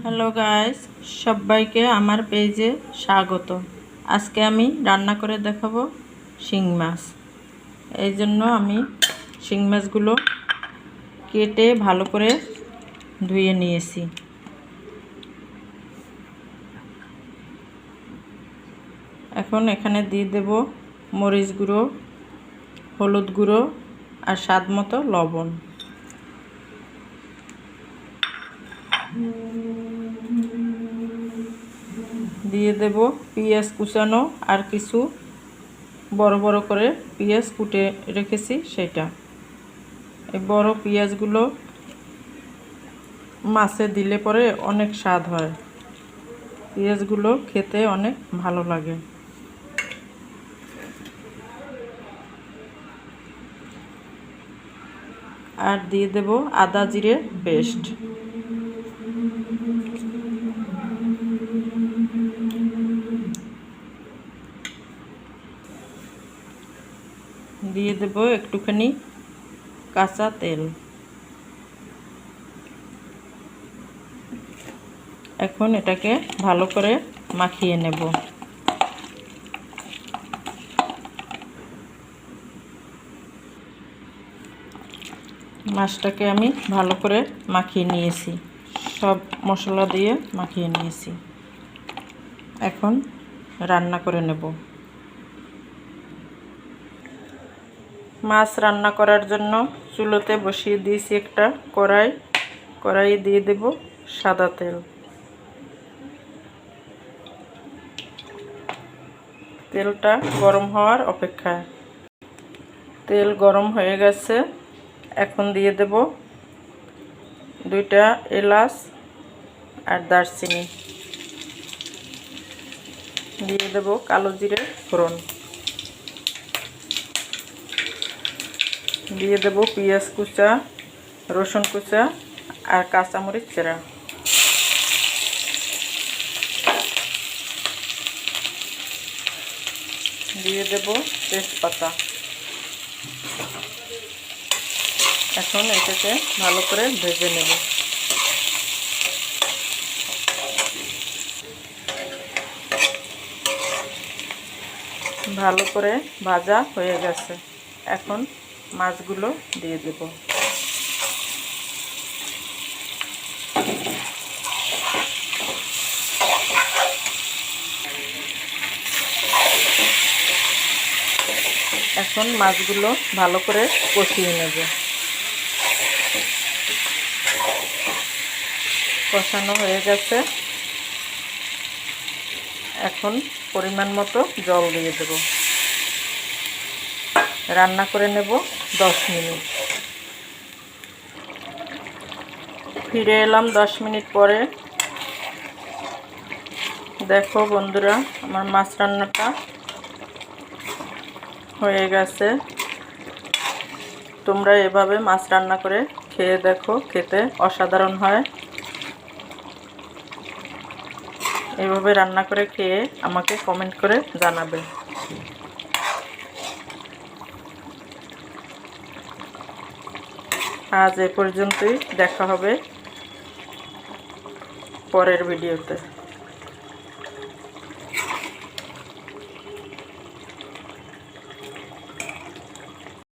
Hello guys, সবাইকে আমার পেজে স্বাগত। আজকে আমি রান্না করে দেখাবো শিং মাছ। এই জন্য আমি শিং মাছগুলো কেটে ভালো করে ধুয়ে নিয়েছি। এখন এখানে দিয়ে দেব মরিচ গুঁড়ো, হলুদ গুঁড়ো আর স্বাদ মতো লবণ। দিয়ে দেব পেঁয়াজ কুচানো আর কিছু বড় বড় করে পেঁয়াজ কুটে রেখেছি সেটা। এই বড় পেঁয়াজগুলো মাছে দিলে পরে অনেক স্বাদ হয়, পেঁয়াজগুলো খেতে অনেক ভালো লাগে। আর দিয়ে দেব আদা জিরে পেস্ট। দিয়ে দেব একটুখানি কাঁচা তেল। এখন এটাকে ভালো করে মাখিয়ে নেব। মাছটাকে আমি ভালো করে মাখিয়ে নিয়েছি, সব মশলা দিয়ে মাখিয়ে নিয়েছি। এখন রান্না করে নেব। মাছ রান্না করার জন্য চুলোতে বসিয়ে দিয়েছি একটা কড়াই দিয়ে দেব সাদা তেল। তেলটা গরম হওয়ার অপেক্ষায়। তেল গরম হয়ে গেছে, এখন দিয়ে দেব 2টা এলাচ আর দারচিনি। দিয়ে দেব কালো জিরে ফোড়ন। দিয়ে দেব পেঁয়াজ কুচা, রসুন কুচা আর কাঁচামরিচ চেরা। দিয়ে দেব তেজপাতা। এখন এটাকে ভালো করে ভেজে নেব। ভালো করে ভাজা হয়ে গেছে, এখন মাছগুলো দিয়ে দেব। এখন মাছগুলো ভালো করে কষিয়ে নেব। কষানো হয়ে গেছে, এখন পরিমাণ মতো জল দিয়ে দেব। রান্না করে নেব 10 মিনিট। ফিরে এলাম 10 মিনিট পরে। দেখো বন্ধুরা, আমার মাছ রান্নাটা হয়ে গেছে। তোমরা এভাবে মাছ রান্না করে খেয়ে দেখো, খেতে অসাধারণ হয়। এভাবে রান্না করে খেয়ে আমাকে কমেন্ট করে জানাবে। আজ এ পর্যন্তই, দেখা হবে পরের ভিডিওতে।